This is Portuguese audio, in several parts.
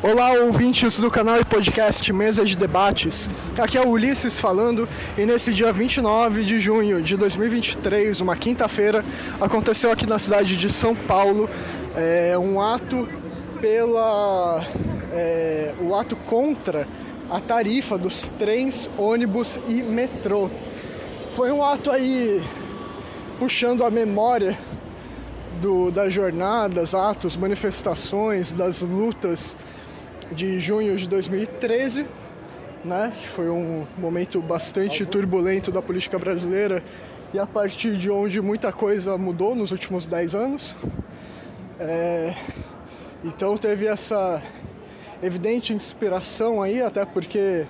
Olá, ouvintes do canal e podcast Mesa de Debates. Aqui é o Ulisses falando, e nesse dia 29 de junho de 2023, uma quinta-feira, aconteceu aqui na cidade de São Paulo um ato o ato contra a tarifa dos trens, ônibus e metrô. Foi um ato aí puxando a memória das jornadas, atos, manifestações, das lutas de junho de 2013, né, que foi um momento bastante turbulento da política brasileira e a partir de onde muita coisa mudou nos últimos 10 anos. Então teve essa evidente inspiração aí, até porque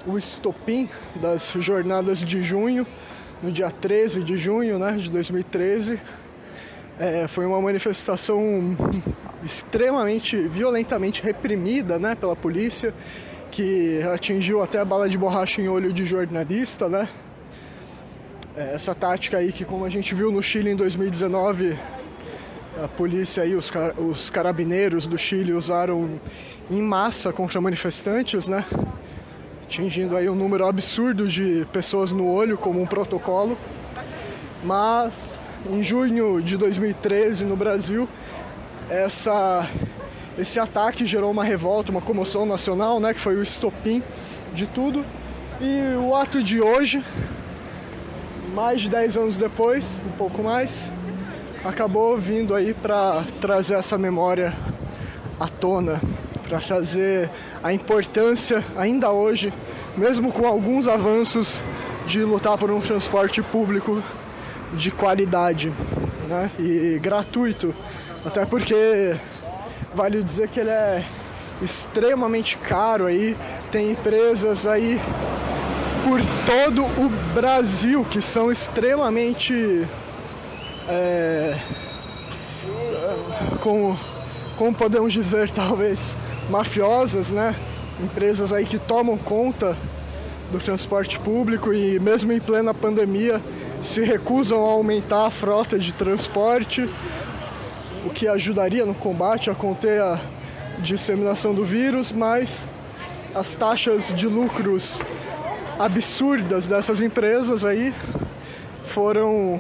o estopim das jornadas de junho, no dia 13 de junho, né, de 2013, foi uma manifestação extremamente, violentamente reprimida, né, pela polícia, que atingiu até a bala de borracha em olho de jornalista, né? Essa tática aí que, como a gente viu no Chile em 2019, a polícia e os carabineiros do Chile usaram em massa contra manifestantes, né? Atingindo aí um número absurdo de pessoas no olho como um protocolo. Mas em junho de 2013, no Brasil, esse ataque gerou uma revolta, uma comoção nacional, né, que foi o estopim de tudo. E o ato de hoje, mais de 10 anos depois, um pouco mais, acabou vindo aí para trazer essa memória à tona, para trazer a importância, ainda hoje, mesmo com alguns avanços, de lutar por um transporte público de qualidade, né, e gratuito, até porque vale dizer que ele é extremamente caro aí. Tem empresas aí por todo o Brasil que são extremamente como podemos dizer, talvez mafiosas, né? Empresas aí que tomam conta do transporte público e mesmo em plena pandemia se recusam a aumentar a frota de transporte, o que ajudaria no combate a conter a disseminação do vírus, mas as taxas de lucros absurdas dessas empresas aí foram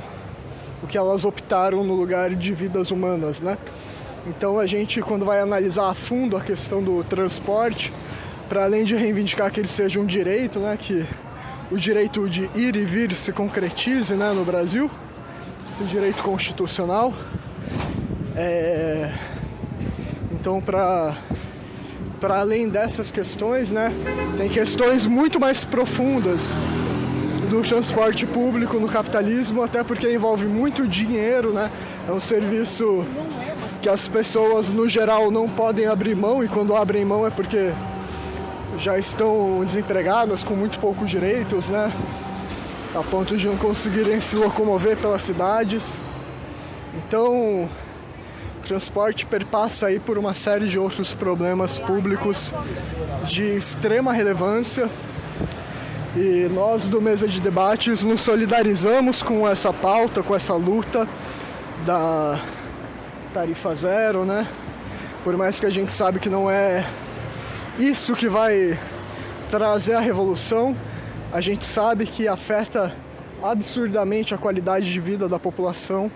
o que elas optaram no lugar de vidas humanas, né? Então a gente, quando vai analisar a fundo a questão do transporte, para além de reivindicar que ele seja um direito, né, que o direito de ir e vir se concretize, né, no Brasil, esse direito constitucional. Então, para além dessas questões, né, tem questões muito mais profundas do transporte público no capitalismo, até porque envolve muito dinheiro, né? É um serviço que as pessoas, no geral, não podem abrir mão, e quando abrem mão é porque já estão desempregadas, com muito poucos direitos, né? A ponto de não conseguirem se locomover pelas cidades. Então, o transporte perpassa aí por uma série de outros problemas públicos de extrema relevância. E nós do Mesa de Debates nos solidarizamos com essa pauta, com essa luta da tarifa zero, né? Por mais que a gente sabe que não é isso que vai trazer a revolução, a gente sabe que afeta absurdamente a qualidade de vida da população.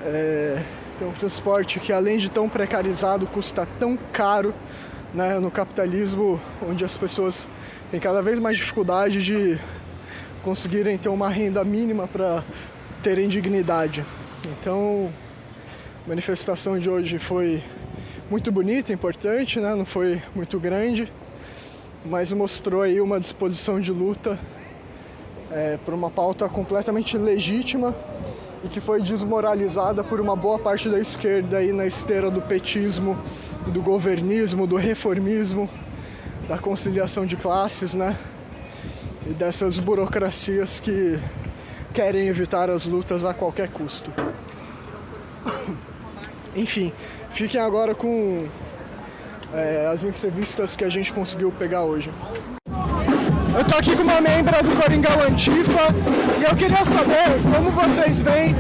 É um transporte que, além de tão precarizado, custa tão caro, né, no capitalismo, onde as pessoas têm cada vez mais dificuldade de conseguirem ter uma renda mínima para terem dignidade. Então, a manifestação de hoje foi muito bonita, importante, né? Não foi muito grande, mas mostrou aí uma disposição de luta por uma pauta completamente legítima e que foi desmoralizada por uma boa parte da esquerda aí na esteira do petismo, do governismo, do reformismo, da conciliação de classes, né? E dessas burocracias que querem evitar as lutas a qualquer custo. Enfim, fiquem agora com as entrevistas que a gente conseguiu pegar hoje. Eu tô aqui com uma membra do Coringão Antifa e eu queria saber como vocês veem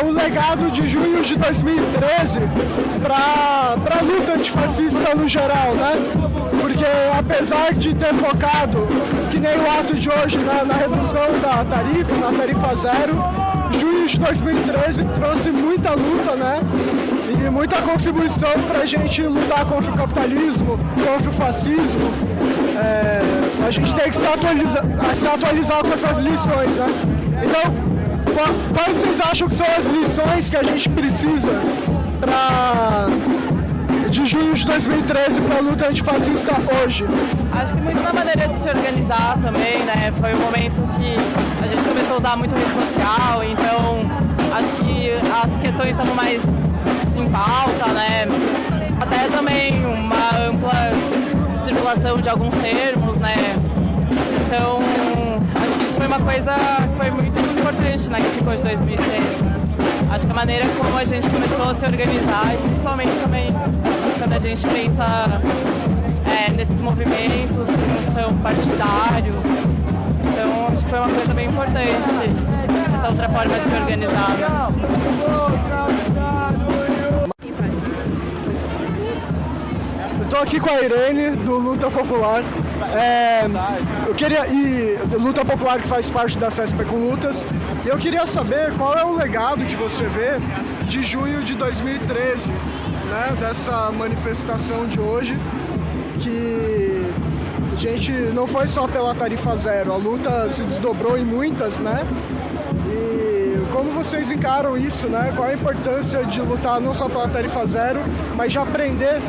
o legado de junho de 2013 para a luta antifascista no geral, né? Porque apesar de ter focado, que nem o ato de hoje, né, na redução da tarifa, na tarifa zero, junho de 2013 trouxe muita luta, né? E muita contribuição para a gente lutar contra o capitalismo, contra o fascismo. A gente tem que se atualizar com essas lições, né? Então, quais vocês acham que são as lições que a gente precisa de junho de 2013 para a luta antifascista hoje? Acho que muito na maneira de se organizar também, né? Foi um momento que a gente começou a usar muito rede social, então acho que as questões estavam mais em pauta, né? Até também uma ampla circulação de alguns termos, né? Então, acho que isso foi uma coisa que foi muito importante, né, que ficou de 2013. Acho que a maneira como a gente começou a se organizar, e principalmente também quando a gente pensa nesses movimentos que não são partidários. Então, acho que foi uma coisa bem importante, essa outra forma de se organizar, né? Estou aqui com a Irene, do Luta Popular. Luta Popular, que faz parte da CESP com Lutas. E eu queria saber qual é o legado que você vê de junho de 2013, né, dessa manifestação de hoje, que a gente não foi só pela tarifa zero, a luta se desdobrou em muitas, né? E como vocês encaram isso, né? Qual a importância de lutar não só pela tarifa zero, mas de aprender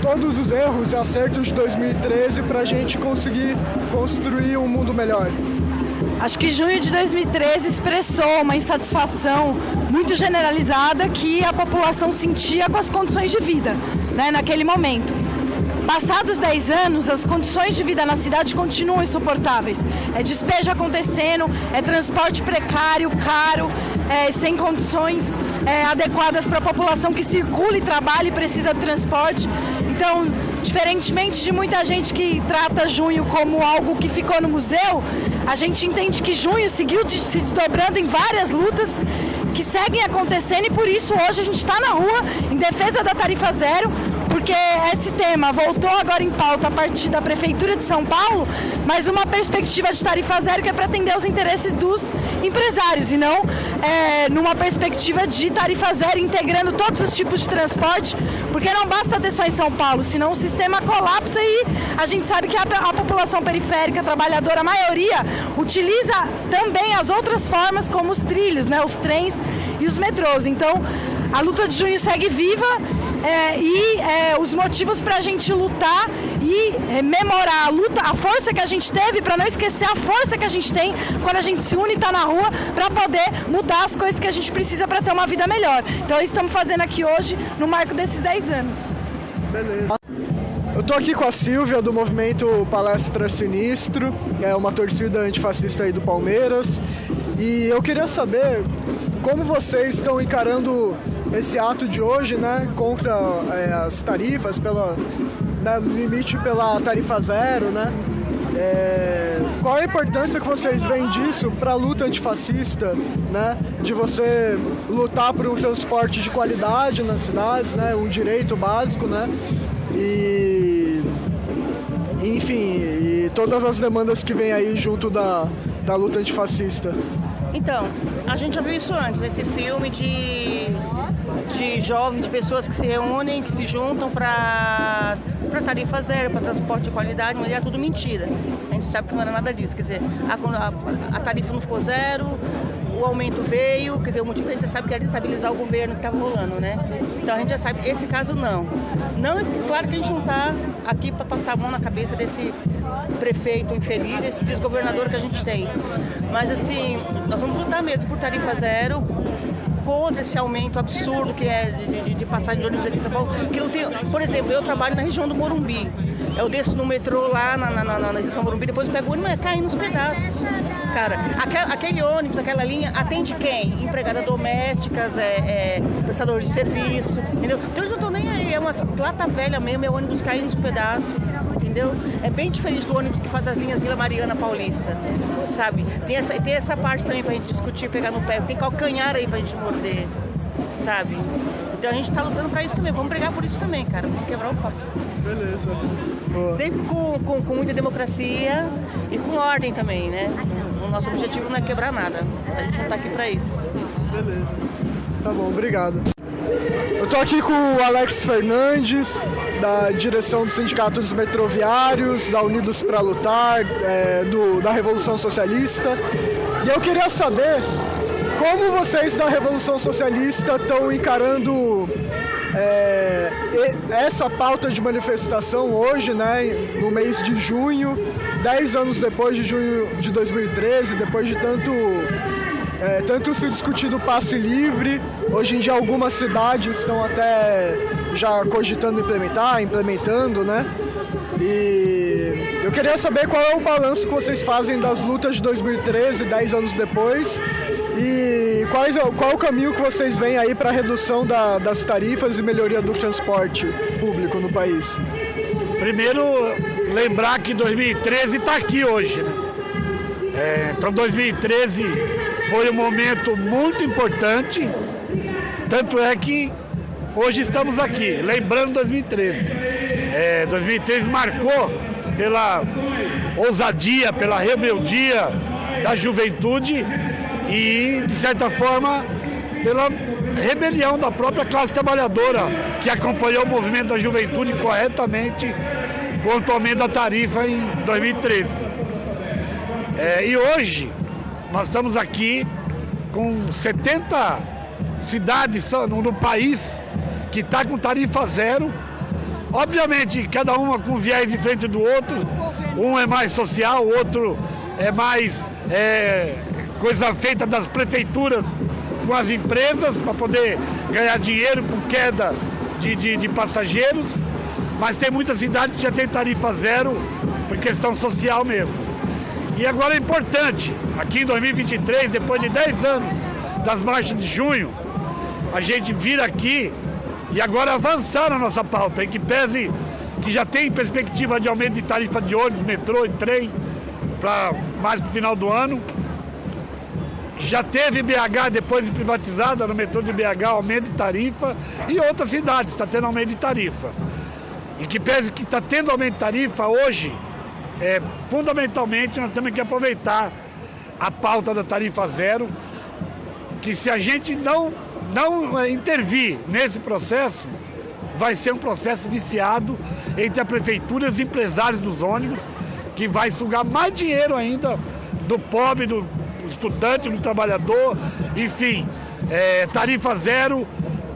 todos os erros e acertos de 2013 para a gente conseguir construir um mundo melhor? Acho que junho de 2013 expressou uma insatisfação muito generalizada que a população sentia com as condições de vida, né, naquele momento. Passados 10 anos, as condições de vida na cidade continuam insuportáveis. É despejo acontecendo, é transporte precário, caro, sem condições adequadas para a população que circula e trabalha e precisa de transporte. Então, diferentemente de muita gente que trata junho como algo que ficou no museu, a gente entende que junho seguiu se desdobrando em várias lutas que seguem acontecendo, e por isso hoje a gente está na rua em defesa da tarifa zero, porque esse tema voltou agora em pauta a partir da Prefeitura de São Paulo, mas uma perspectiva de tarifa zero que é para atender os interesses dos empresários e não numa perspectiva de tarifa zero integrando todos os tipos de transporte, porque não basta ter só em São Paulo, senão o sistema colapsa e a gente sabe que a população periférica, trabalhadora, a maioria, utiliza também as outras formas como os trilhos, né, os trens e os metrôs. Então, a luta de junho segue viva os motivos para a gente lutar e memorar a luta, a força que a gente teve, para não esquecer a força que a gente tem quando a gente se une e está na rua para poder mudar as coisas que a gente precisa para ter uma vida melhor. Então, estamos fazendo aqui hoje no marco desses 10 anos. Beleza. Eu tô aqui com a Silvia, do movimento Palestra Sinistro, uma torcida antifascista aí do Palmeiras, e eu queria saber como vocês estão encarando esse ato de hoje, né, contra as tarifas, limite pela tarifa zero, né? Qual a importância que vocês veem disso para a luta antifascista, né? De você lutar por um transporte de qualidade nas cidades, né? Um direito básico, né? E todas as demandas que vêm aí junto da luta antifascista. Então, a gente já viu isso antes, nesse filme de jovens, de pessoas que se reúnem, que se juntam para tarifa zero, para transporte de qualidade, mas é tudo mentira. A gente sabe que não era nada disso, quer dizer, a tarifa não ficou zero, o aumento veio, quer dizer, o motivo a gente já sabe que era desestabilizar o governo que estava rolando, né? Então a gente já sabe, esse caso não. Claro que a gente não está aqui para passar a mão na cabeça desse prefeito infeliz, desse desgovernador que a gente tem. Mas assim, nós vamos lutar mesmo por tarifa zero, contra esse aumento absurdo que é de passagem de ônibus aqui em São Paulo. Que não tem, por exemplo, eu trabalho na região do Morumbi. Eu desço no metrô lá na estação Morumbi, depois eu pego o ônibus e cai nos pedaços. Cara, aquele ônibus, aquela linha, atende quem? Empregada domésticas, prestador de serviço, entendeu? Então eles não estão nem aí, é uma plata velha mesmo, é o ônibus caindo nos pedaços. entendeu? É bem diferente do ônibus que faz as linhas Vila Mariana Paulista, sabe? Tem essa parte também pra gente discutir, pegar no pé, tem calcanhar aí pra gente morder, sabe? Então a gente tá lutando pra isso também, vamos brigar por isso também, cara, vamos quebrar o papo. Beleza. Boa. Sempre com muita democracia e com ordem também, né? O nosso objetivo não é quebrar nada, a gente não tá aqui pra isso. Beleza. Tá bom, obrigado. Eu tô aqui com o Alex Fernandes, da direção do Sindicato dos Metroviários, da Unidos pra Lutar, da Revolução Socialista. E eu queria saber como vocês da Revolução Socialista estão encarando essa pauta de manifestação hoje, né, no mês de junho, 10 anos depois de junho de 2013, depois de tanto se discutir do passe livre. Hoje em dia algumas cidades estão até já cogitando implementando, né? E eu queria saber qual é o balanço que vocês fazem das lutas de 2013, 10 anos depois, e qual é o caminho que vocês veem aí para a redução das tarifas e melhoria do transporte público no país. Primeiro, lembrar que 2013 está aqui hoje, né? Então 2013 foi um momento muito importante, tanto é que hoje estamos aqui, lembrando 2013. 2013 marcou pela ousadia, pela rebeldia da juventude e, de certa forma, pela rebelião da própria classe trabalhadora, que acompanhou o movimento da juventude corretamente quanto ao aumento da tarifa em 2013. E hoje, nós estamos aqui com 70 cidades no país que está com tarifa zero. Obviamente, cada uma com viés diferente do outro. Um é mais social, o outro é mais coisa feita das prefeituras com as empresas para poder ganhar dinheiro com queda de passageiros. Mas tem muitas cidades que já tem tarifa zero por questão social mesmo. E agora é importante, aqui em 2023, depois de 10 anos das marchas de junho, a gente vir aqui e agora avançar na nossa pauta, em que pese que já tem perspectiva de aumento de tarifa de ônibus, metrô e trem para mais para o final do ano. Já teve BH, depois de privatizada, no metrô de BH, aumento de tarifa, e outras cidades está tendo aumento de tarifa. E que pese que está tendo aumento de tarifa hoje, fundamentalmente nós temos que aproveitar a pauta da tarifa zero, que se a gente não intervir nesse processo, vai ser um processo viciado entre a prefeitura e os empresários dos ônibus, que vai sugar mais dinheiro ainda do pobre, do estudante, do trabalhador, enfim, tarifa zero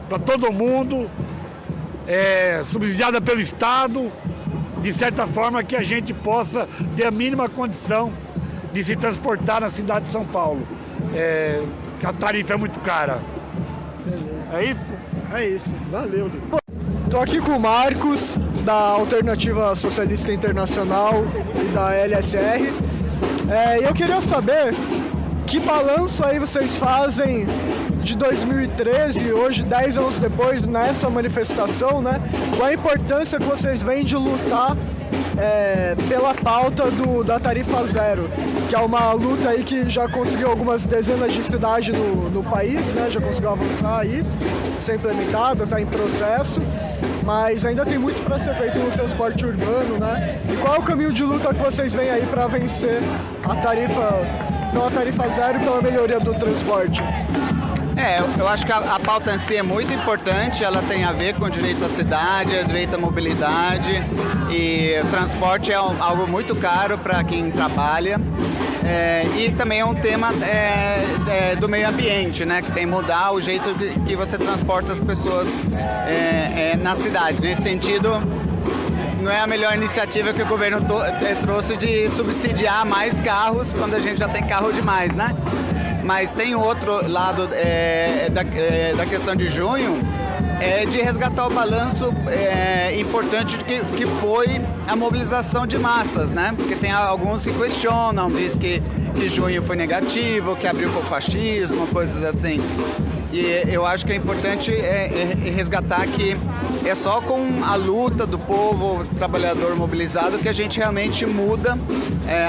para todo mundo, subsidiada pelo Estado, de certa forma que a gente possa ter a mínima condição de se transportar na cidade de São Paulo. A tarifa é muito cara. Beleza. É isso? É isso. Valeu, Luiz. Estou aqui com o Marcos, da Alternativa Socialista Internacional e da LSR. E eu queria saber que balanço aí vocês fazem de 2013, hoje 10 anos depois, nessa manifestação, né? Qual a importância que vocês veem de lutar pela pauta da tarifa zero, que é uma luta aí que já conseguiu algumas dezenas de cidades no país, né? Já conseguiu avançar aí, ser implementada, está em processo, mas ainda tem muito para ser feito no transporte urbano, né? E qual é o caminho de luta que vocês veem aí para vencer pela tarifa zero e pela melhoria do transporte? Eu acho que a pauta em si é muito importante, ela tem a ver com o direito à cidade, o direito à mobilidade, e o transporte é algo muito caro para quem trabalha, e também é um tema do meio ambiente, né, que tem que mudar o jeito que você transporta as pessoas na cidade. Nesse sentido, não é a melhor iniciativa que o governo trouxe de subsidiar mais carros quando a gente já tem carro demais, né? Mas tem outro lado da questão de junho, de resgatar o balanço importante que foi a mobilização de massas, né? Porque tem alguns que questionam, diz que junho foi negativo, que abriu para o fascismo, coisas assim. E eu acho que é importante resgatar que é só com a luta do povo trabalhador mobilizado que a gente realmente muda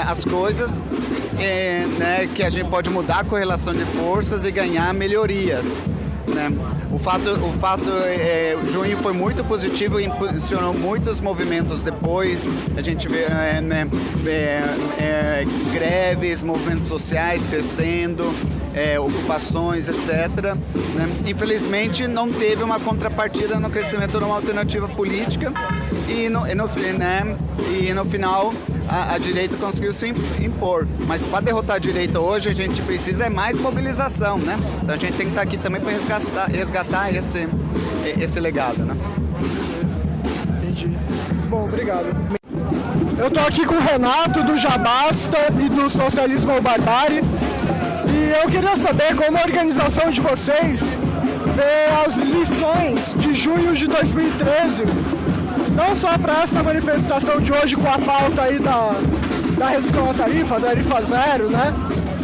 as coisas, né, que a gente pode mudar a correlação de forças e ganhar melhorias. Né? O junho foi muito positivo e impulsionou muitos movimentos depois. A gente vê greves, movimentos sociais crescendo, ocupações, etc. Né? Infelizmente não teve uma contrapartida no crescimento de uma alternativa política e no final a direita conseguiu se impor. Mas para derrotar a direita hoje a gente precisa mais mobilização, né? Então a gente tem que estar aqui também para resgatar esse legado, né? Entendi. Bom, obrigado. Eu estou aqui com o Renato do Já Basta e do Socialismo ou Barbárie e eu queria saber como a organização de vocês vê as lições de junho de 2013, não só para essa manifestação de hoje com a pauta aí da redução da tarifa zero, né,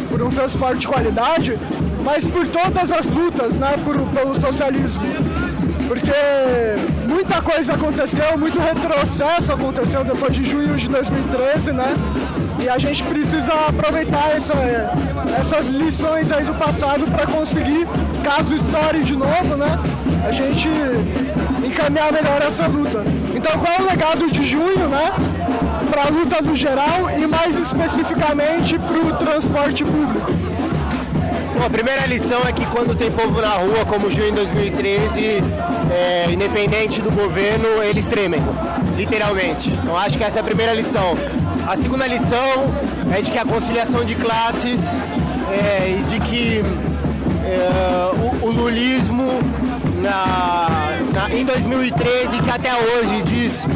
por um transporte de qualidade, mas por todas as lutas, né, pelo socialismo. Porque muita coisa aconteceu, muito retrocesso aconteceu depois de junho de 2013, né? E a gente precisa aproveitar essas lições aí do passado para conseguir, caso estoure de novo, né? A gente encaminhar melhor essa luta. Então qual é o legado de junho, né? Para a luta no geral e mais especificamente para o transporte público? Bom, a primeira lição é que quando tem povo na rua, como junho em 2013, independente do governo, eles tremem, literalmente. Então acho que essa é a primeira lição. A segunda lição é de que a conciliação de classes e de que o lulismo em 2013, que até hoje diz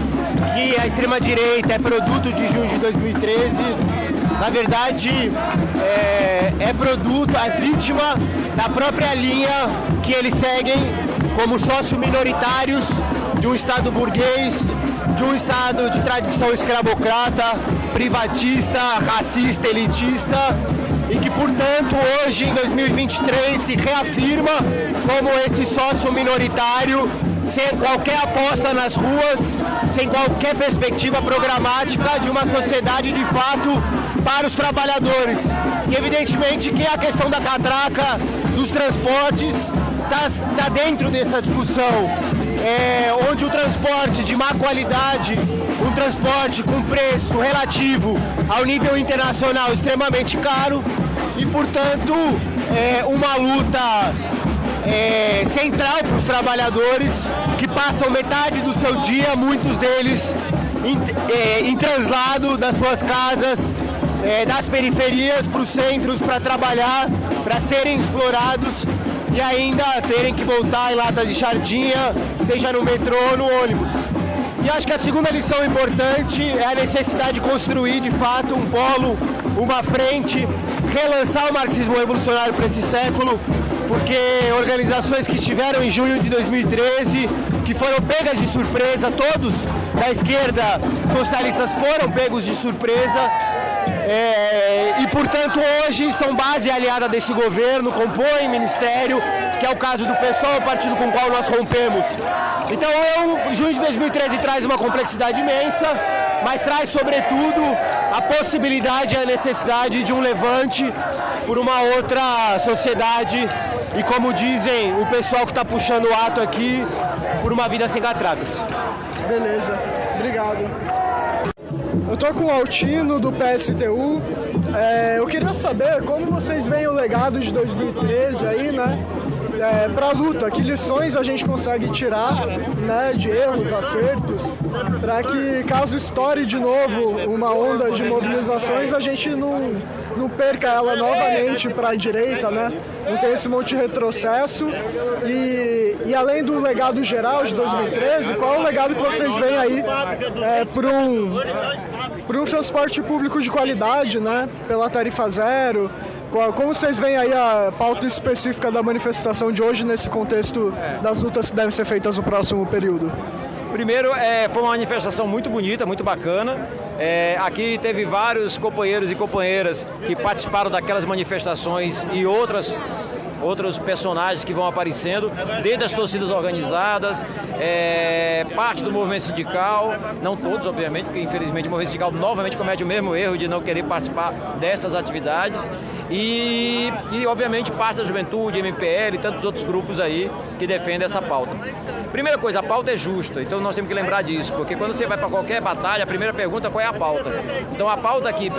que a extrema-direita é produto de junho de 2013, na verdade é vítima da própria linha que eles seguem como sócio-minoritários de um Estado burguês, de um Estado de tradição escravocrata, privatista, racista, elitista, e que, portanto, hoje, em 2023, se reafirma como esse sócio minoritário, sem qualquer aposta nas ruas, sem qualquer perspectiva programática de uma sociedade, de fato, para os trabalhadores. E, evidentemente, que a questão da catraca dos transportes está dentro dessa discussão, onde o transporte de má qualidade, um transporte com preço relativo ao nível internacional extremamente caro e, portanto, uma luta central para os trabalhadores que passam metade do seu dia, muitos deles em translado das suas casas, das periferias para os centros para trabalhar, para serem explorados e ainda terem que voltar em lata de sardinha, seja no metrô ou no ônibus. E acho que a segunda lição importante é a necessidade de construir, de fato, um polo, uma frente, relançar o marxismo revolucionário para esse século, porque organizações que estiveram em junho de 2013, que foram pegas de surpresa, todos da esquerda socialistas foram pegos de surpresa, e, portanto, hoje são base aliada desse governo, compõem ministério, que é o caso do PSOL, o partido com o qual nós rompemos. Então, junho de 2013 traz uma complexidade imensa, mas traz, sobretudo, a possibilidade e a necessidade de um levante por uma outra sociedade e, como dizem o pessoal que está puxando o ato aqui, por uma vida sem catracas. Beleza, obrigado. Eu tô com o Altino, do PSTU. Eu queria saber como vocês veem o legado de 2013 aí, né? Para a luta, que lições a gente consegue tirar, né, de erros, acertos, para que, caso estoure de novo uma onda de mobilizações, a gente não perca ela novamente para a direita, né? Não tem esse monte de retrocesso. E além do legado geral de 2013, qual é o legado que vocês veem aí para um transporte público de qualidade, né? Pela tarifa zero? Como vocês veem aí a pauta específica da manifestação de hoje nesse contexto das lutas que devem ser feitas no próximo período? Primeiro, foi uma manifestação muito bonita, muito bacana. Aqui teve vários companheiros e companheiras que participaram daquelas manifestações e outras outros personagens que vão aparecendo, desde as torcidas organizadas, parte do movimento sindical, não todos, obviamente, porque infelizmente o movimento sindical novamente comete o mesmo erro de não querer participar dessas atividades. E obviamente parte da juventude, MPL e tantos outros grupos aí que defendem essa pauta. Primeira coisa, a pauta é justa, então nós temos que lembrar disso, porque quando você vai para qualquer batalha, a primeira pergunta é qual é a pauta. Então a pauta aqui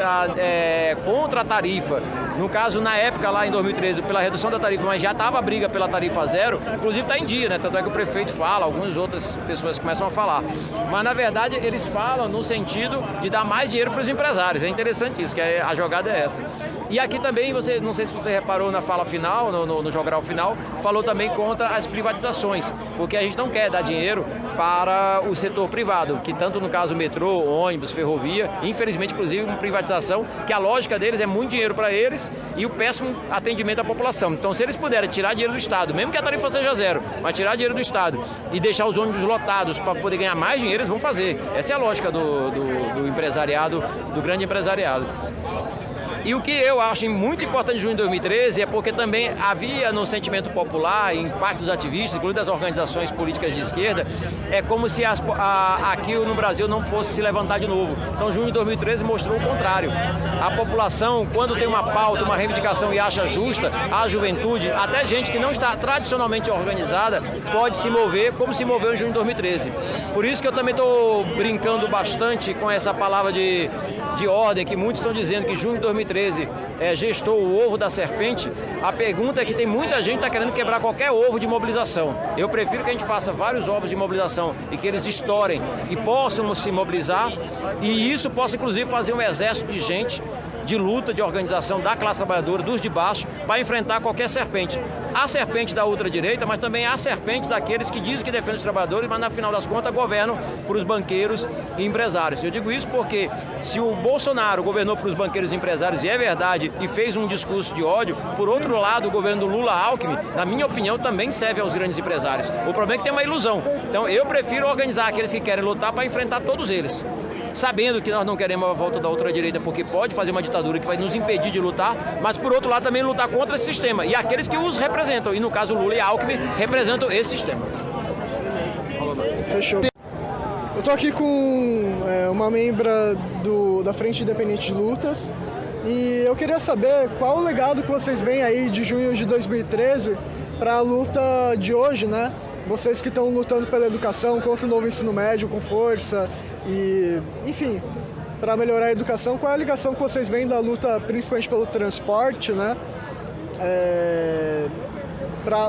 contra a tarifa, no caso na época lá em 2013 pela redução da tarifa, mas já estava a briga pela tarifa zero, inclusive está em dia, né? Tanto é que o prefeito fala, algumas outras pessoas começam a falar, mas na verdade eles falam no sentido de dar mais dinheiro para os empresários. É interessante isso, que a jogada é essa. E aqui também, não sei se você reparou na fala final, no jogral final, falou também contra as privatizações, porque a gente não quer dar dinheiro para o setor privado, que tanto no caso metrô, ônibus, ferrovia, infelizmente inclusive uma privatização, que a lógica deles é muito dinheiro para eles e o péssimo atendimento à população. Então se eles puderem tirar dinheiro do Estado, mesmo que a tarifa seja zero, mas tirar dinheiro do Estado e deixar os ônibus lotados para poder ganhar mais dinheiro, eles vão fazer. Essa é a lógica do empresariado, do grande empresariado. E o que eu acho muito importante em junho de 2013 é porque também havia no sentimento popular, em parte dos ativistas, incluindo das organizações políticas de esquerda, é como se aqui no Brasil não fosse se levantar de novo. Então junho de 2013 mostrou o contrário. A população, quando tem uma pauta, uma reivindicação e acha justa, a juventude, até gente que não está tradicionalmente organizada, pode se mover como se moveu em junho de 2013. Por isso que eu também estou brincando bastante com essa palavra de ordem, que muitos estão dizendo que junho de 2013 gestou o ovo da serpente. A pergunta é que tem muita gente que está querendo quebrar qualquer ovo de mobilização. Eu prefiro que a gente faça vários ovos de mobilização e que eles estourem e possam se mobilizar, e isso possa inclusive fazer um exército de gente, de luta, de organização da classe trabalhadora, dos de baixo, para enfrentar qualquer serpente. A serpente da ultradireita, mas também a serpente daqueles que dizem que defendem os trabalhadores, mas na final das contas governam para os banqueiros e empresários. Eu digo isso porque se o Bolsonaro governou para os banqueiros e empresários, e é verdade, e fez um discurso de ódio, por outro lado, o governo do Lula-Alckmin, na minha opinião, também serve aos grandes empresários. O problema é que tem uma ilusão. Então eu prefiro organizar aqueles que querem lutar para enfrentar todos eles, sabendo que nós não queremos a volta da ultradireita, porque pode fazer uma ditadura que vai nos impedir de lutar, mas por outro lado também lutar contra esse sistema, e aqueles que os representam, e no caso Lula e Alckmin representam esse sistema. Fechou. Eu tô aqui com uma membra da Frente Independente de Lutas, e eu queria saber qual o legado que vocês veem aí de junho de 2013 para a luta de hoje, né? Vocês que estão lutando pela educação, contra o novo ensino médio com força e, enfim, para melhorar a educação, qual é a ligação que vocês veem da luta principalmente pelo transporte, né?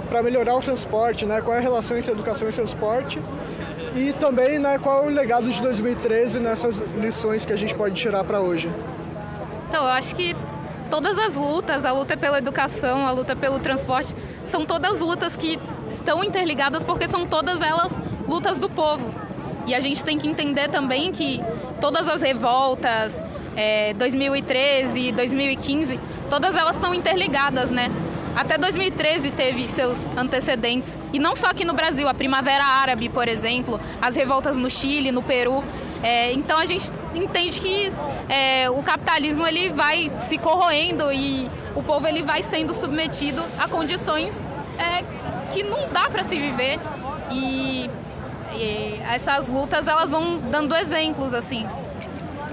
Para melhorar o transporte, né? Qual é a relação entre educação e transporte? E também, né, qual é o legado de 2013 nessas lições que a gente pode tirar para hoje? Então, eu acho que todas as lutas, a luta pela educação, a luta pelo transporte, são todas lutas que estão interligadas porque são todas elas lutas do povo. E a gente tem que entender também que todas as revoltas, 2013, 2015, todas elas estão interligadas, né? Até 2013 teve seus antecedentes, e não só aqui no Brasil, a Primavera Árabe, por exemplo, as revoltas no Chile, no Peru. Então a gente entende que o capitalismo ele vai se corroendo e o povo ele vai sendo submetido a condições que não dá para se viver, e essas lutas elas vão dando exemplos assim.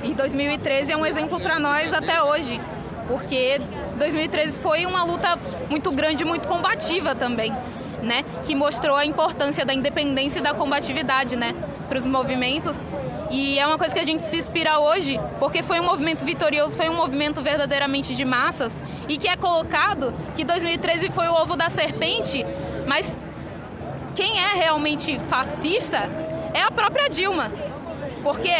E 2013 é um exemplo para nós até hoje, porque 2013 foi uma luta muito grande, muito combativa também, né? Que mostrou a importância da independência e da combatividade, né? Para os movimentos. E é uma coisa que a gente se inspira hoje, porque foi um movimento vitorioso, foi um movimento verdadeiramente de massas, e que é colocado que 2013 foi o ovo da serpente, mas quem é realmente fascista é a própria Dilma, porque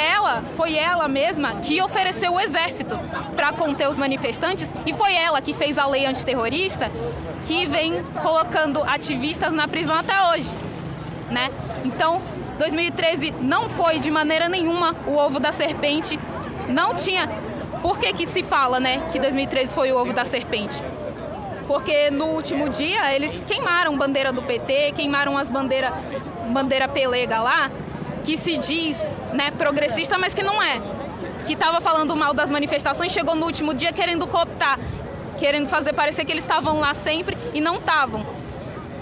foi ela mesma que ofereceu o exército para conter os manifestantes, e foi ela que fez a lei antiterrorista, que vem colocando ativistas na prisão até hoje, né? Então, 2013 não foi de maneira nenhuma o ovo da serpente, não tinha... Por que se fala, né, que 2013 foi o ovo da serpente? Porque no último dia eles queimaram bandeira do PT, queimaram as bandeira pelega lá, que se diz, né, progressista, mas que não é. Que estava falando mal das manifestações, chegou no último dia querendo cooptar querendo fazer parecer que eles estavam lá sempre e não estavam.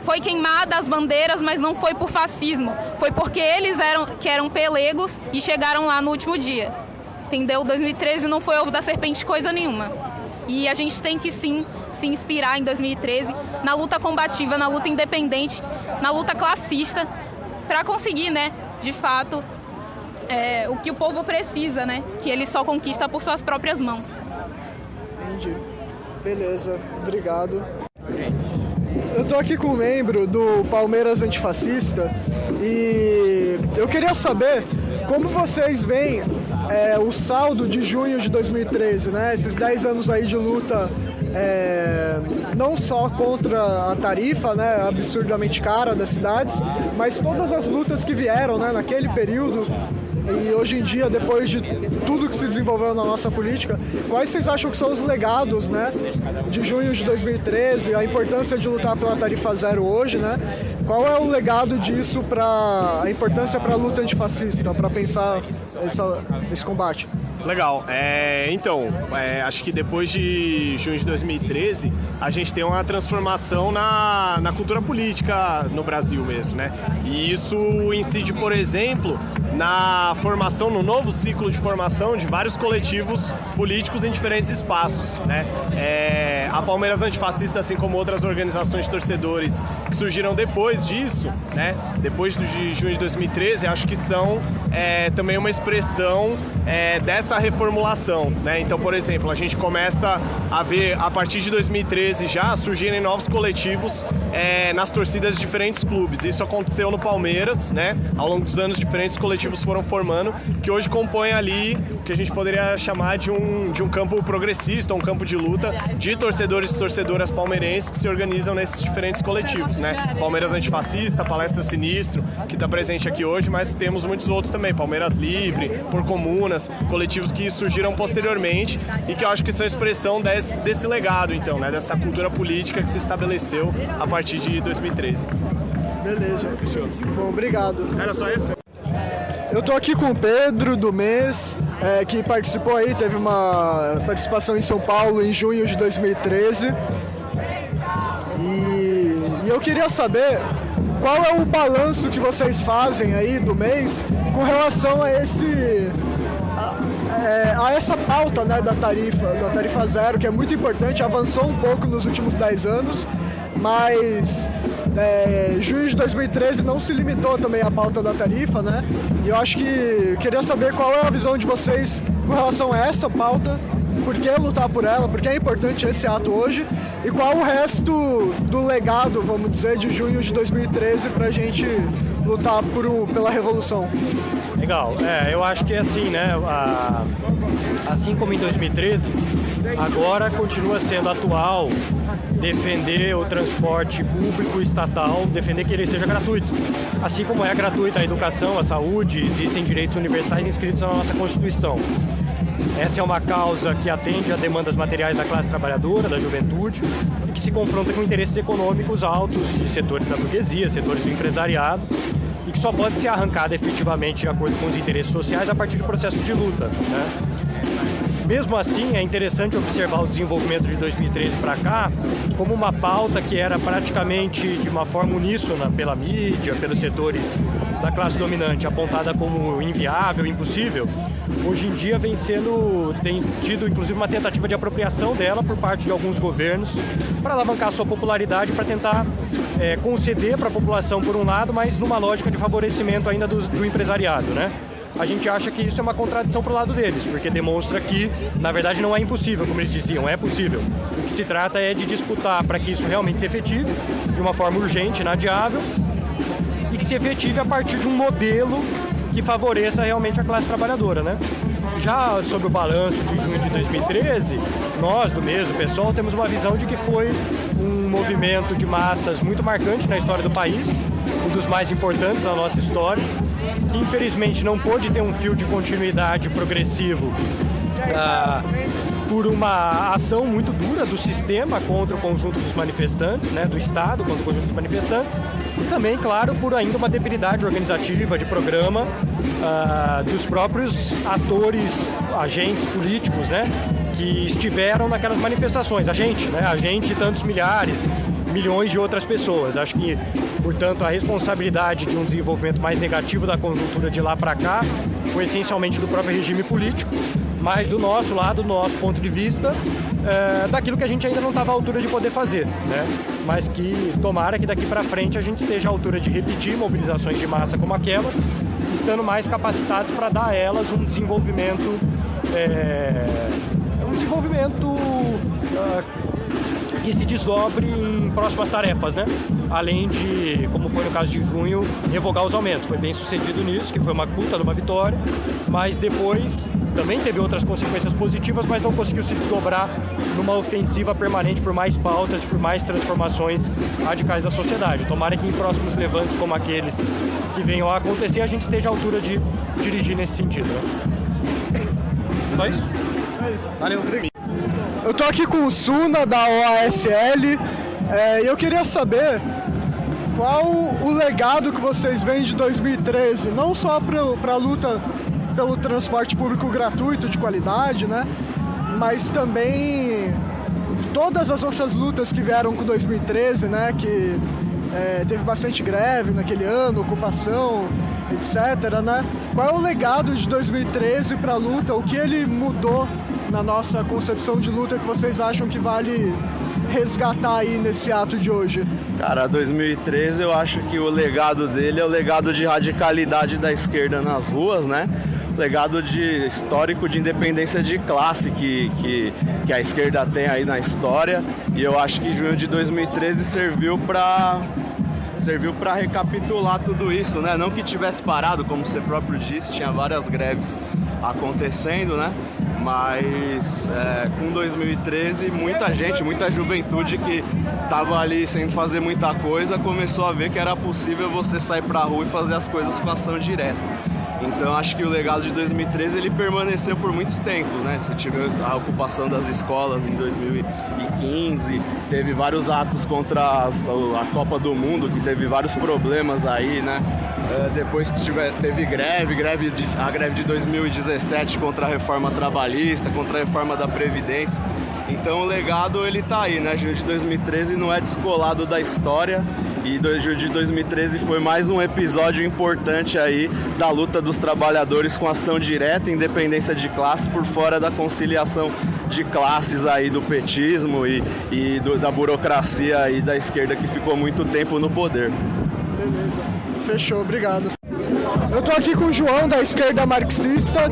Foi queimada as bandeiras, mas não foi por fascismo. Foi porque eles eram pelegos e chegaram lá no último dia. Entendeu? 2013 não foi ovo da serpente coisa nenhuma. E a gente tem que sim se inspirar em 2013 na luta combativa, na luta independente, na luta classista, para conseguir, né, de fato, o que o povo precisa, né, que ele só conquista por suas próprias mãos. Entendi. Beleza, obrigado. Eu tô aqui com um membro do Palmeiras Antifascista e eu queria saber como vocês veem o saldo de junho de 2013, né? Esses 10 anos aí de luta, não só contra a tarifa, né, absurdamente cara das cidades, mas todas as lutas que vieram, né, naquele período. E hoje em dia, depois de tudo que se desenvolveu na nossa política, quais vocês acham que são os legados, né, de junho de 2013, a importância de lutar pela tarifa zero hoje, né? Qual é o legado disso a importância para a luta antifascista, para pensar esse combate? Legal. Acho que depois de junho de 2013, a gente tem uma transformação na cultura política no Brasil mesmo, né? E isso incide, por exemplo, na formação, no novo ciclo de formação de vários coletivos políticos em diferentes espaços, né? A Palmeiras Antifascista, assim como outras organizações de torcedores que surgiram depois disso, né? Depois de junho de 2013, acho que são também uma expressão dessa reformulação, né? Então, por exemplo, a gente começa a ver, a partir de 2013 já, surgirem novos coletivos nas torcidas de diferentes clubes. Isso aconteceu no Palmeiras, né? Ao longo dos anos, diferentes coletivos foram formando, que hoje compõem ali o que a gente poderia chamar de um campo progressista, um campo de luta de torcedores e torcedoras palmeirenses que se organizam nesses diferentes coletivos, né? Palmeiras Antifascista, Palestra Sinistro, que está presente aqui hoje, mas temos muitos outros também, Palmeiras Livre, Por Comunas, coletivos que surgiram posteriormente e que eu acho que são expressão desse legado, então, né? Dessa cultura política que se estabeleceu a partir de 2013. Beleza. Fechou. Bom, obrigado. Era só isso? Eu tô aqui com o Pedro do MES, que participou aí, teve uma participação em São Paulo em junho de 2013. E eu queria saber qual é o balanço que vocês fazem aí do mês com relação a essa pauta, né, da tarifa zero, que é muito importante, avançou um pouco nos últimos 10 anos, mas junho de 2013 não se limitou também à pauta da tarifa, né? E eu acho que queria saber qual é a visão de vocês com relação a essa pauta, por que lutar por ela, por que é importante esse ato hoje e qual o resto do legado, vamos dizer, de junho de 2013 para a gente lutar pela revolução. Legal, eu acho que é assim, né, assim como em 2013, agora continua sendo atual defender o transporte público estatal, defender que ele seja gratuito. Assim como é gratuita a educação, a saúde, existem direitos universais inscritos na nossa Constituição. Essa é uma causa que atende a demandas materiais da classe trabalhadora, da juventude, e que se confronta com interesses econômicos altos de setores da burguesia, setores do empresariado, e que só pode ser arrancada efetivamente de acordo com os interesses sociais a partir do processo de luta, né? Mesmo assim, é interessante observar o desenvolvimento de 2013 para cá como uma pauta que era praticamente de uma forma uníssona pela mídia, pelos setores da classe dominante, apontada como inviável, impossível. Hoje em dia tem tido inclusive uma tentativa de apropriação dela por parte de alguns governos para alavancar sua popularidade, para tentar conceder para a população por um lado, mas numa lógica de favorecimento ainda do empresariado, né? A gente acha que isso é uma contradição para o lado deles, porque demonstra que, na verdade, não é impossível, como eles diziam, é possível. O que se trata é de disputar para que isso realmente se efetive, de uma forma urgente, inadiável, e que se efetive a partir de um modelo que favoreça realmente a classe trabalhadora, né? Já sobre o balanço de junho de 2013, nós do MES, o PSOL, temos uma visão de que foi um movimento de massas muito marcante na história do país, um dos mais importantes da nossa história, que infelizmente não pôde ter um fio de continuidade progressivo por uma ação muito dura do sistema contra o conjunto dos manifestantes, né, do Estado contra o conjunto dos manifestantes, e também, claro, por ainda uma debilidade organizativa de programa dos próprios atores, agentes políticos, né, que estiveram naquelas manifestações. A gente e tantos milhares, milhões de outras pessoas. Acho que, portanto, a responsabilidade de um desenvolvimento mais negativo da conjuntura de lá para cá foi essencialmente do próprio regime político, mas do nosso lado, do nosso ponto de vista, daquilo que a gente ainda não estava à altura de poder fazer, né? Mas que tomara que daqui para frente a gente esteja à altura de repetir mobilizações de massa como aquelas, estando mais capacitados para dar a elas um desenvolvimento que se desdobre em próximas tarefas, né? Além de, como foi no caso de junho, revogar os aumentos. Foi bem sucedido nisso, que foi uma puta de uma vitória, mas depois também teve outras consequências positivas, mas não conseguiu se desdobrar numa ofensiva permanente por mais pautas, por mais transformações radicais da sociedade. Tomara que em próximos levantes como aqueles que venham a acontecer, a gente esteja à altura de dirigir nesse sentido, né? Só isso? É isso. Valeu. Eu tô aqui com o Suna, da OASL, e eu queria saber qual o legado que vocês veem de 2013, não só para a luta pelo transporte público gratuito de qualidade, né, mas também todas as outras lutas que vieram com 2013, né, que teve bastante greve naquele ano, ocupação, etc, né? Qual é o legado de 2013 para a luta? O que ele mudou na nossa concepção de luta que vocês acham que vale resgatar aí nesse ato de hoje? Cara, 2013 eu acho que o legado dele é o legado de radicalidade da esquerda nas ruas, né? Legado histórico de independência de classe que a esquerda tem aí na história, e eu acho que junho de 2013 serviu para recapitular tudo isso, né? Não que tivesse parado, como você próprio disse, tinha várias greves acontecendo, né? Mas com 2013 muita gente, muita juventude que estava ali sem fazer muita coisa começou a ver que era possível você sair pra rua e fazer as coisas com ação direta. Então acho que o legado de 2013 ele permaneceu por muitos tempos, né? Você tive a ocupação das escolas em 2015, teve vários atos contra a Copa do Mundo, que teve vários problemas aí, né? Depois que teve a greve de 2017 contra a reforma trabalhista, contra a reforma da Previdência. Então o legado ele tá aí, né? Junho de 2013 não é descolado da história, e junho de 2013 foi mais um episódio importante aí da luta dos trabalhadores com ação direta, independência de classe, por fora da conciliação de classes aí do petismo da burocracia aí da esquerda que ficou muito tempo no poder. Beleza, fechou, obrigado. Eu tô aqui com o João, da esquerda marxista.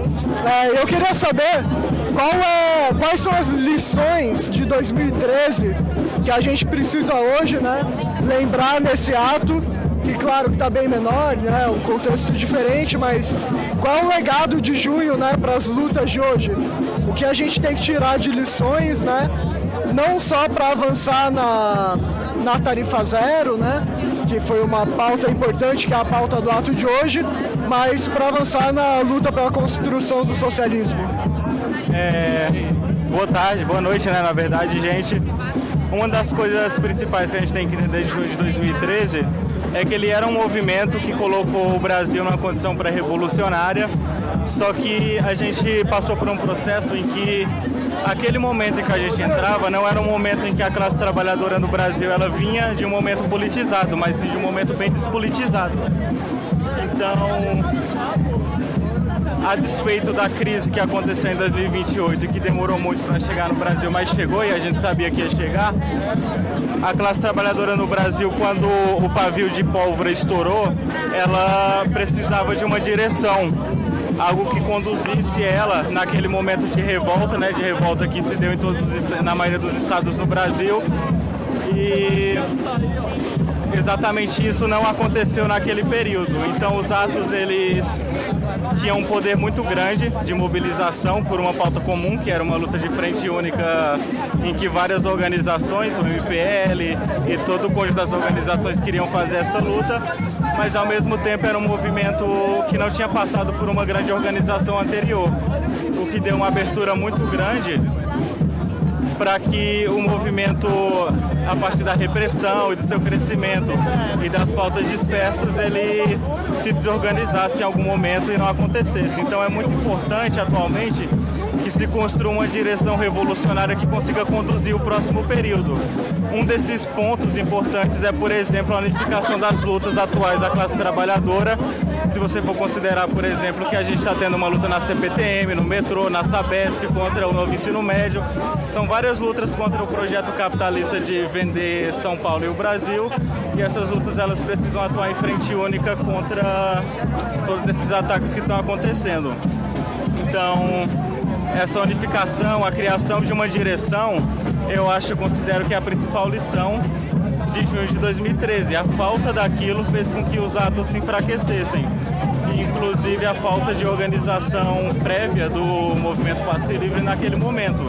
Eu queria saber quais são as lições de 2013 que a gente precisa hoje, né, lembrar nesse ato, que claro que está bem menor, né, um contexto diferente, mas qual é o legado de junho, né, para as lutas de hoje? O que a gente tem que tirar de lições, né, não só para avançar na tarifa zero, né, que foi uma pauta importante, que é a pauta do ato de hoje, mas para avançar na luta pela construção do socialismo. Boa tarde, boa noite, né, na verdade, gente. Uma das coisas principais que a gente tem que entender de junho de 2013 é que ele era um movimento que colocou o Brasil numa condição pré-revolucionária, só que a gente passou por um processo em que aquele momento em que a gente entrava não era um momento em que a classe trabalhadora no Brasil ela vinha de um momento politizado, mas sim de um momento bem despolitizado. Então, a despeito da crise que aconteceu em 2028 e que demorou muito para chegar no Brasil, mas chegou e a gente sabia que ia chegar, a classe trabalhadora no Brasil, quando o pavio de pólvora estourou, ela precisava de uma direção, algo que conduzisse ela naquele momento de revolta, né, de revolta que se deu na maioria dos estados no Brasil, e exatamente isso não aconteceu naquele período. Então os atos eles tinham um poder muito grande de mobilização por uma pauta comum, que era uma luta de frente única em que várias organizações, o MPL e todo o conjunto das organizações queriam fazer essa luta, mas ao mesmo tempo era um movimento que não tinha passado por uma grande organização anterior, o que deu uma abertura muito grande para que o movimento, a partir da repressão e do seu crescimento e das pautas dispersas, ele se desorganizasse em algum momento e não acontecesse. Então é muito importante atualmente que se construa uma direção revolucionária que consiga conduzir o próximo período. Um desses pontos importantes é, por exemplo, a unificação das lutas atuais da classe trabalhadora. Se você for considerar, por exemplo, que a gente está tendo uma luta na CPTM, no metrô, na Sabesp, contra o novo ensino médio, são várias lutas contra o projeto capitalista de vender São Paulo e o Brasil, e essas lutas elas precisam atuar em frente única contra todos esses ataques que estão acontecendo. Então, essa unificação, a criação de uma direção, eu considero que é a principal lição de junho de 2013. A falta daquilo fez com que os atos se enfraquecessem, inclusive a falta de organização prévia do movimento Passe Livre naquele momento.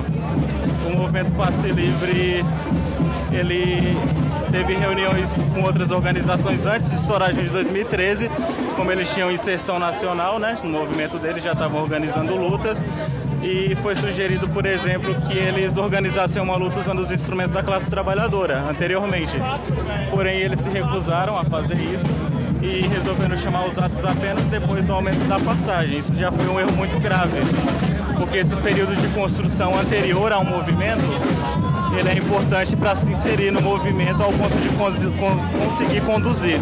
O movimento Passe Livre, ele teve reuniões com outras organizações antes de estourar junho de 2013, como eles tinham inserção nacional, né? No movimento deles já estavam organizando lutas, e foi sugerido, por exemplo, que eles organizassem uma luta usando os instrumentos da classe trabalhadora anteriormente. Porém, eles se recusaram a fazer isso e resolveram chamar os atos apenas depois do aumento da passagem. Isso já foi um erro muito grave, porque esse período de construção anterior ao movimento, ele é importante para se inserir no movimento ao ponto de conseguir conduzir.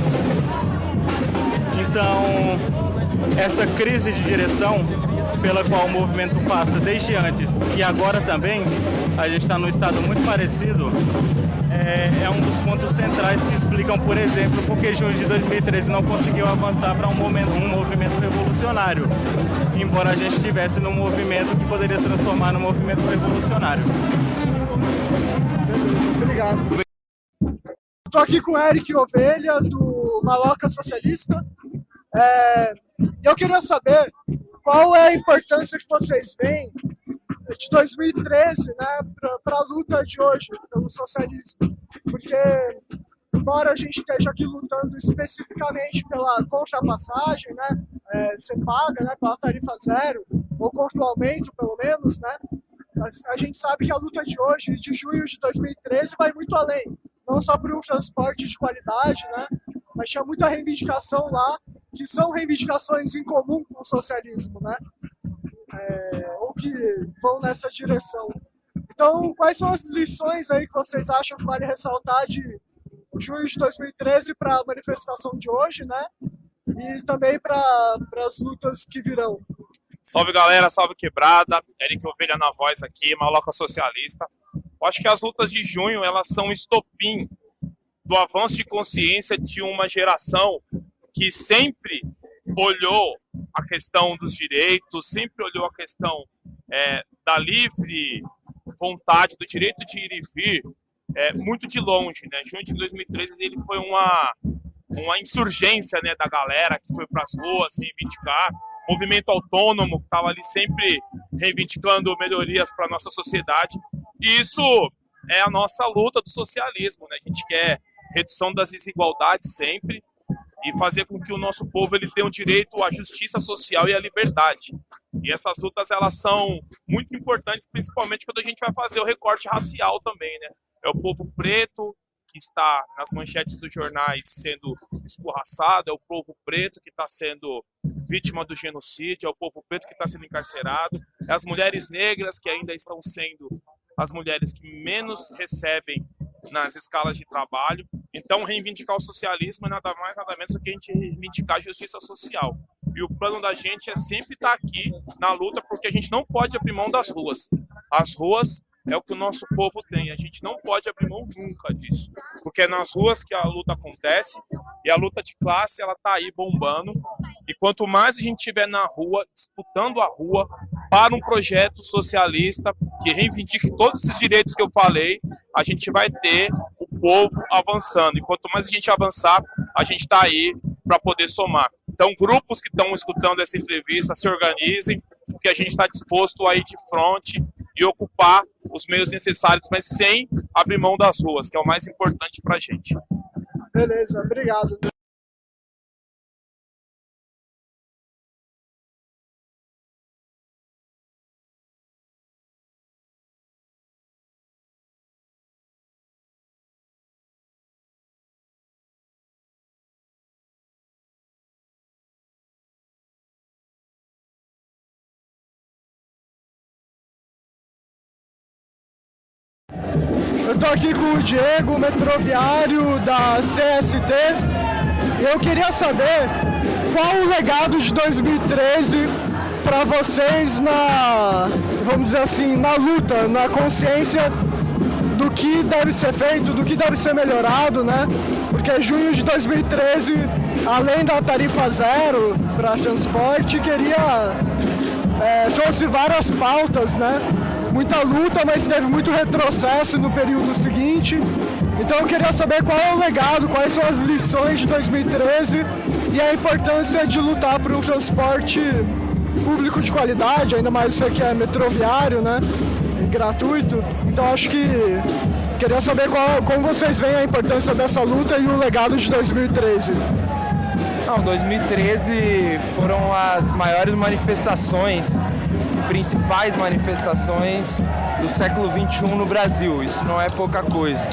Então, essa crise de direção pela qual o movimento passa desde antes e agora também, a gente está num estado muito parecido, é um dos pontos centrais que explicam, por exemplo, por que junho de 2013 não conseguiu avançar para um movimento revolucionário, embora a gente estivesse num movimento que poderia transformar num movimento revolucionário. Obrigado. Estou aqui com o Eric Ovelha, do Maloca Socialista. Eu queria saber qual é a importância que vocês veem de 2013, né, para a luta de hoje pelo socialismo. Porque, embora a gente esteja aqui lutando especificamente pela contrapassagem, né, ser paga, né, pela tarifa zero, ou contra o aumento, pelo menos, né, a gente sabe que a luta de hoje, de junho de 2013, vai muito além. Não só por um transporte de qualidade, né, mas tinha muita reivindicação lá, que são reivindicações em comum com o socialismo, né, ou que vão nessa direção. Então, quais são as lições aí que vocês acham que vale ressaltar de junho de 2013 para a manifestação de hoje, né, e também para as lutas que virão? Salve galera, salve quebrada, Eric Ovelha na voz aqui, Maloca Socialista. Eu acho que as lutas de junho, elas são estopim do avanço de consciência de uma geração que sempre olhou a questão dos direitos, sempre olhou a questão da livre vontade, do direito de ir e vir, muito de longe, né? Junho de 2013 ele foi uma insurgência, né, da galera que foi para as ruas reivindicar, movimento autônomo que estava ali sempre reivindicando melhorias para a nossa sociedade, e isso é a nossa luta do socialismo, né? A gente quer redução das desigualdades sempre e fazer com que o nosso povo ele tenha o direito à justiça social e à liberdade. E essas lutas elas são muito importantes, principalmente quando a gente vai fazer o recorte racial também, né? É o povo preto que está nas manchetes dos jornais sendo escorraçado, é o povo preto que está sendo vítima do genocídio, é o povo preto que está sendo encarcerado, é as mulheres negras que ainda estão sendo as mulheres que menos recebem nas escalas de trabalho. Então, reivindicar o socialismo é nada mais, nada menos do que a gente reivindicar a justiça social. E o plano da gente é sempre estar aqui na luta, porque a gente não pode abrir mão das ruas. As ruas é o que o nosso povo tem. A gente não pode abrir mão nunca disso. Porque é nas ruas que a luta acontece, e a luta de classe, ela tá aí bombando. E quanto mais a gente estiver na rua, disputando a rua para um projeto socialista que reivindique todos esses direitos que eu falei, a gente vai ter o povo avançando. E quanto mais a gente avançar, a gente está aí para poder somar. Então, grupos que estão escutando essa entrevista, se organizem, porque a gente está disposto a ir de frente e ocupar os meios necessários, mas sem abrir mão das ruas, que é o mais importante para a gente. Beleza, obrigado. Eu estou aqui com o Diego, metroviário da CST. Eu queria saber qual o legado de 2013 para vocês vamos dizer assim, na luta, na consciência do que deve ser feito, do que deve ser melhorado, né? Porque junho de 2013, além da tarifa zero para transporte, trouxe várias pautas, né? Muita luta, mas teve muito retrocesso no período seguinte. Então eu queria saber qual é o legado, quais são as lições de 2013 e a importância de lutar por um transporte público de qualidade, ainda mais você que é metroviário, né? Gratuito. Então acho que queria saber como vocês veem a importância dessa luta e o legado de 2013. 2013 foram as maiores manifestações, principais manifestações do século XXI no Brasil. Isso não é pouca coisa.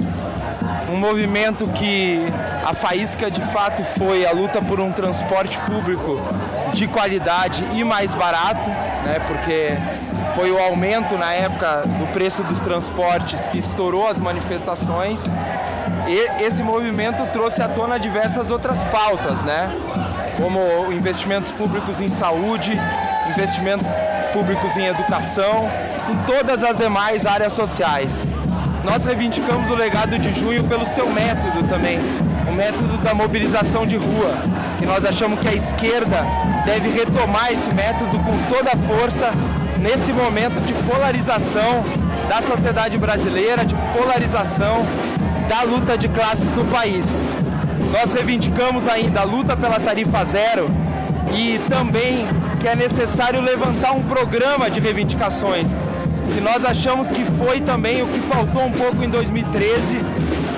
Um movimento que a faísca de fato foi a luta por um transporte público de qualidade e mais barato, né? Porque foi o aumento na época do preço dos transportes que estourou as manifestações. E esse movimento trouxe à tona diversas outras pautas, né? Como investimentos públicos em saúde, investimentos públicos em educação, em todas as demais áreas sociais. Nós reivindicamos o legado de junho pelo seu método também, o método da mobilização de rua, que nós achamos que a esquerda deve retomar esse método com toda a força nesse momento de polarização da sociedade brasileira, de polarização da luta de classes no país. Nós reivindicamos ainda a luta pela tarifa zero e também que é necessário levantar um programa de reivindicações, que nós achamos que foi também o que faltou um pouco em 2013,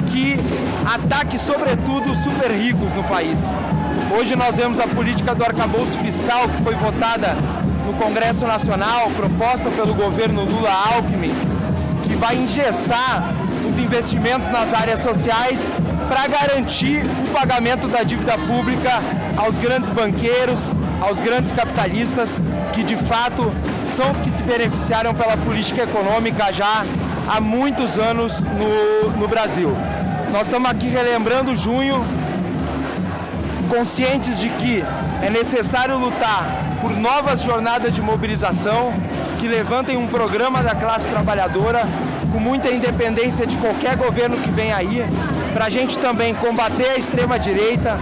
que ataque sobretudo os super ricos no país. Hoje nós vemos a política do arcabouço fiscal que foi votada no Congresso Nacional, proposta pelo governo Lula-Alckmin, que vai engessar os investimentos nas áreas sociais para garantir o pagamento da dívida pública aos grandes banqueiros, aos grandes capitalistas, que de fato são os que se beneficiaram pela política econômica já há muitos anos no Brasil. Nós estamos aqui relembrando junho, conscientes de que é necessário lutar por novas jornadas de mobilização que levantem um programa da classe trabalhadora com muita independência de qualquer governo que venha aí, para a gente também combater a extrema-direita,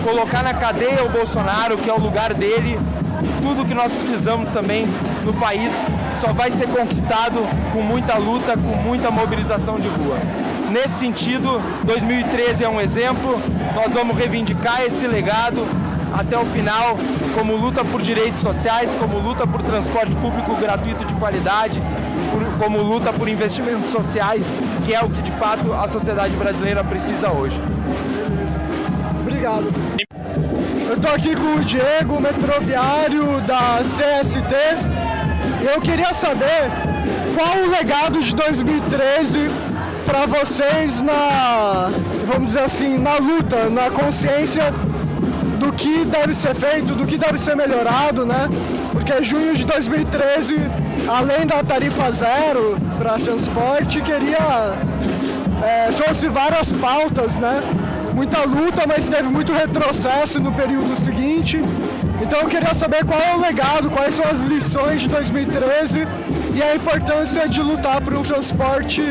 colocar na cadeia o Bolsonaro, que é o lugar dele. Tudo que nós precisamos também no país só vai ser conquistado com muita luta, com muita mobilização de rua. Nesse sentido, 2013 é um exemplo, nós vamos reivindicar esse legado até o final, como luta por direitos sociais, como luta por transporte público gratuito de qualidade, como luta por investimentos sociais, que é o que de fato a sociedade brasileira precisa hoje. Obrigado. Eu estou aqui com o Diego, metroviário da CST. Eu queria saber qual o legado de 2013 para vocês vamos dizer assim, na luta, na consciência do que deve ser feito, do que deve ser melhorado, né? Porque junho de 2013, além da tarifa zero para transporte, trouxe várias pautas, né? Muita luta, mas teve muito retrocesso no período seguinte. Então eu queria saber qual é o legado, quais são as lições de 2013 e a importância de lutar por um transporte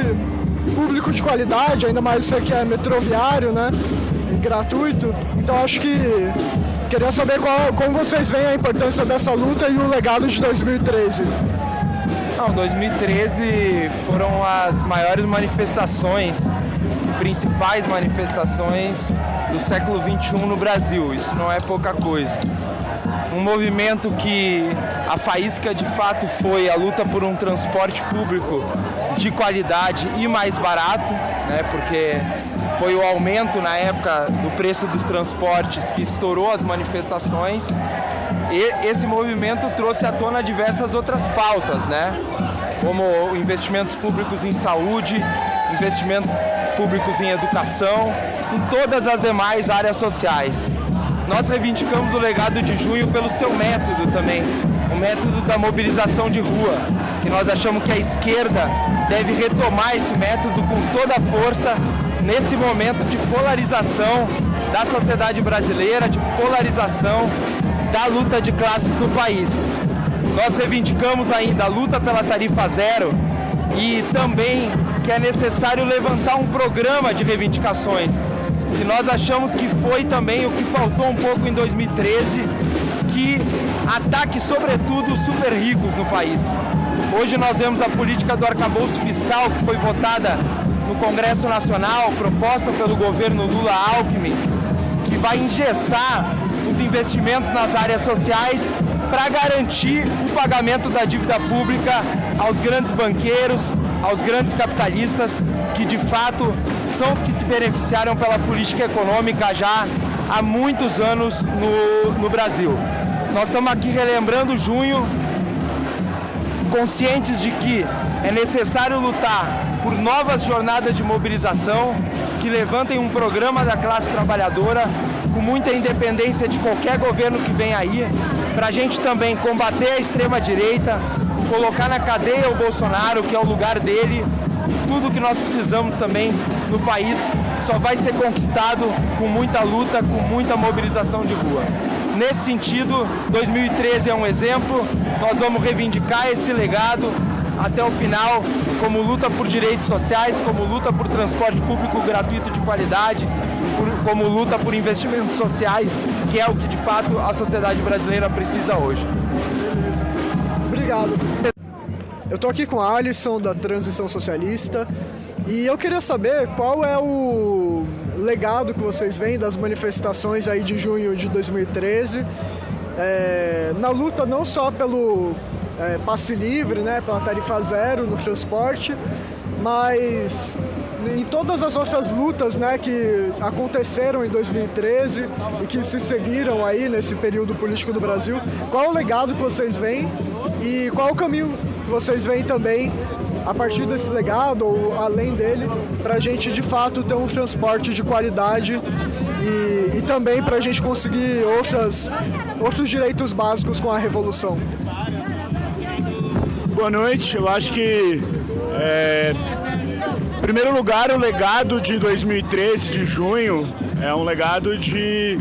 público de qualidade, ainda mais você que é metroviário, né? Gratuito. Então acho que queria saber como vocês veem a importância dessa luta e o legado de 2013. 2013 foram as maiores manifestações, principais manifestações do século XXI no Brasil. Isso não é pouca coisa. Um movimento que a faísca de fato foi a luta por um transporte público de qualidade e mais barato, né? Porque foi o aumento na época do preço dos transportes que estourou as manifestações. E esse movimento trouxe à tona diversas outras pautas, né? Como investimentos públicos em saúde, investimentos públicos em educação, em todas as demais áreas sociais. Nós reivindicamos o legado de junho pelo seu método também, o método da mobilização de rua, que nós achamos que a esquerda deve retomar esse método com toda a força nesse momento de polarização da sociedade brasileira, de polarização da luta de classes no país. Nós reivindicamos ainda a luta pela tarifa zero e também que é necessário levantar um programa de reivindicações, que nós achamos que foi também o que faltou um pouco em 2013, que ataque sobretudo os super ricos no país. Hoje nós vemos a política do arcabouço fiscal que foi votada no Congresso Nacional, proposta pelo governo Lula-Alckmin, que vai engessar os investimentos nas áreas sociais para garantir o pagamento da dívida pública aos grandes banqueiros, aos grandes capitalistas, que de fato são os que se beneficiaram pela política econômica já há muitos anos no Brasil. Nós estamos aqui relembrando junho, conscientes de que é necessário lutar por novas jornadas de mobilização que levantem um programa da classe trabalhadora com muita independência de qualquer governo que venha aí, para a gente também combater a extrema-direita, colocar na cadeia o Bolsonaro, que é o lugar dele. Tudo que nós precisamos também no país só vai ser conquistado com muita luta, com muita mobilização de rua. Nesse sentido, 2013 é um exemplo, nós vamos reivindicar esse legado até o final, como luta por direitos sociais, como luta por transporte público gratuito de qualidade, como luta por investimentos sociais, que é o que de fato a sociedade brasileira precisa hoje. Beleza. Obrigado. Eu estou aqui com a Alisson, da Transição Socialista, e eu queria saber qual é o legado que vocês veem das manifestações aí de junho de 2013, na luta não só pelo passe livre, né, pela tarifa zero no transporte, mas em todas as outras lutas, né, que aconteceram em 2013 e que se seguiram aí nesse período político do Brasil. Qual é o legado que vocês veem e qual é o caminho que vocês veem também a partir desse legado ou além dele, para a gente de fato ter um transporte de qualidade e também para a gente conseguir outros direitos básicos com a revolução? Boa noite. Eu acho que, em primeiro lugar, o legado de 2013, de junho, é um legado de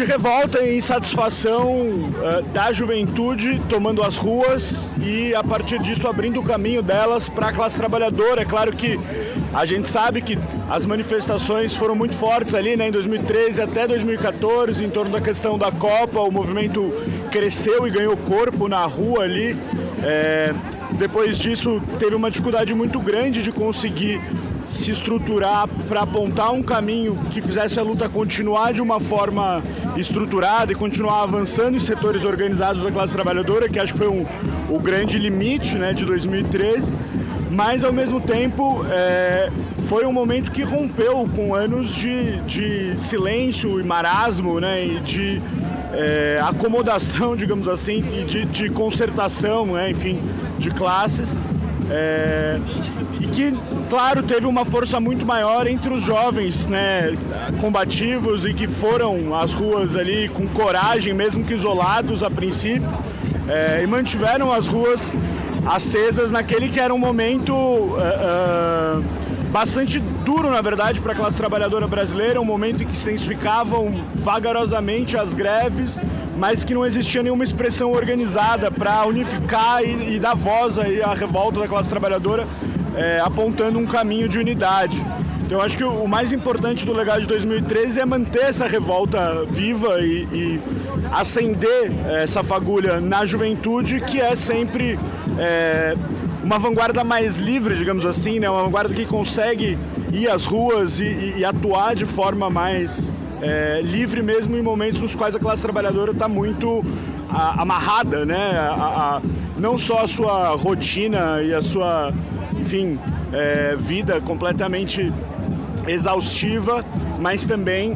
revolta e insatisfação da juventude tomando as ruas e, a partir disso, abrindo o caminho delas para a classe trabalhadora. É claro que a gente sabe que as manifestações foram muito fortes ali, né, em 2013 até 2014, em torno da questão da Copa. O movimento cresceu e ganhou corpo na rua ali. Depois disso, teve uma dificuldade muito grande de conseguir se estruturar para apontar um caminho que fizesse a luta continuar de uma forma estruturada e continuar avançando em setores organizados da classe trabalhadora, que acho que foi o grande limite, né, de 2013. Mas, ao mesmo tempo, foi um momento que rompeu com anos de silêncio e marasmo, né, e de acomodação, digamos assim, e de concertação, né, enfim, de classes. E que, claro, teve uma força muito maior entre os jovens, né, combativos, e que foram às ruas ali com coragem, mesmo que isolados a princípio, e mantiveram as ruas acesas naquele que era um momento bastante duro, na verdade, para a classe trabalhadora brasileira, um momento em que se intensificavam vagarosamente as greves, mas que não existia nenhuma expressão organizada para unificar e dar voz aí à revolta da classe trabalhadora, apontando um caminho de unidade. Então, acho que o mais importante do legado de 2013 é manter essa revolta viva e acender essa fagulha na juventude, que é sempre uma vanguarda mais livre, digamos assim, né? Uma vanguarda que consegue ir às ruas e atuar de forma mais livre, mesmo em momentos nos quais a classe trabalhadora está muito amarrada, né? Não só a sua rotina e a sua, enfim, vida completamente exaustiva, mas também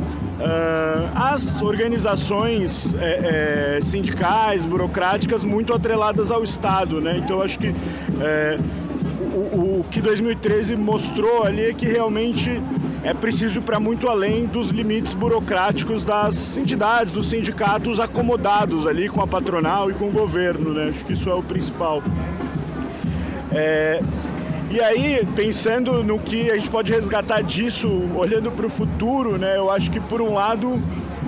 as organizações sindicais, burocráticas, muito atreladas ao Estado, né? Então, acho que o que 2013 mostrou ali é que realmente é preciso ir para muito além dos limites burocráticos das entidades, dos sindicatos acomodados ali com a patronal e com o governo, né? Acho que isso é o principal. E aí, pensando no que a gente pode resgatar disso, olhando para o futuro, né, eu acho que, por um lado,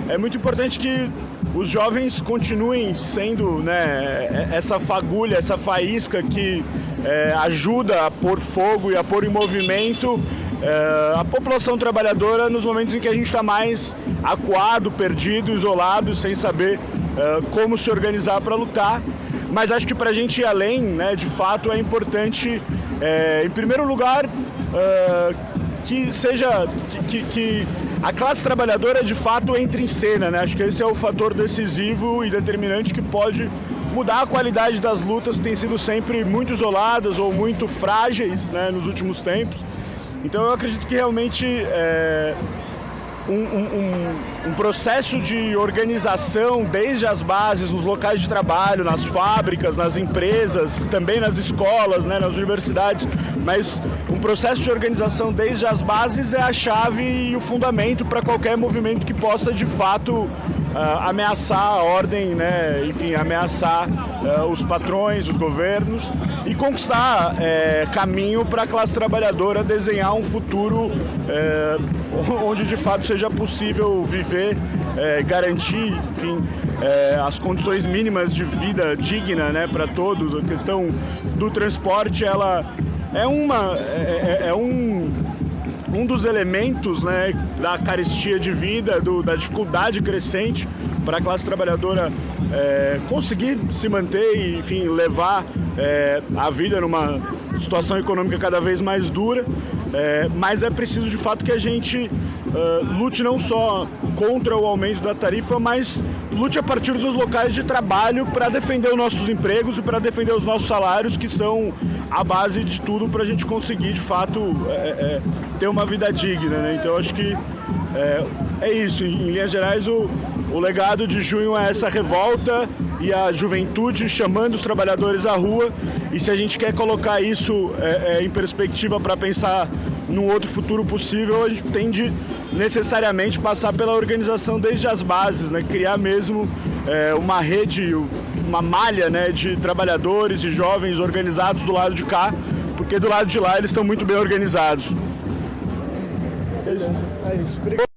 é muito importante que os jovens continuem sendo, né, essa fagulha, essa faísca que ajuda a pôr fogo e a pôr em movimento a população trabalhadora nos momentos em que a gente está mais acuado, perdido, isolado, sem saber como se organizar para lutar. Mas acho que para a gente ir além, né, de fato, é importante, em primeiro lugar, que a classe trabalhadora de fato entre em cena, né? Acho que esse é o fator decisivo e determinante que pode mudar a qualidade das lutas que têm sido sempre muito isoladas ou muito frágeis, né, nos últimos tempos. Então eu acredito que realmente um processo de organização desde as bases, nos locais de trabalho, nas fábricas, nas empresas, também nas escolas, né, nas universidades, mas um processo de organização desde as bases é a chave e o fundamento para qualquer movimento que possa de fato ameaçar a ordem, né, enfim, ameaçar os patrões, os governos e conquistar caminho para a classe trabalhadora desenhar um futuro onde de fato seja possível viver, garantir, enfim, as condições mínimas de vida digna, né, para todos. A questão do transporte, ela é um dos elementos, né, da carestia de vida, da dificuldade crescente para a classe trabalhadora conseguir se manter e, enfim, levar a vida numa situação econômica cada vez mais dura, mas é preciso de fato que a gente lute não só contra o aumento da tarifa, mas lute a partir dos locais de trabalho para defender os nossos empregos e para defender os nossos salários, que são a base de tudo para a gente conseguir de fato ter uma vida digna, né? Então acho que é isso, em linhas gerais o legado de junho é essa revolta e a juventude chamando os trabalhadores à rua, e se a gente quer colocar isso em perspectiva para pensar num outro futuro possível, a gente tem de necessariamente passar pela organização desde as bases, né? Criar mesmo uma rede, uma malha, né, de trabalhadores e jovens organizados do lado de cá, porque do lado de lá eles estão muito bem organizados. Beleza, é isso. Obrigado.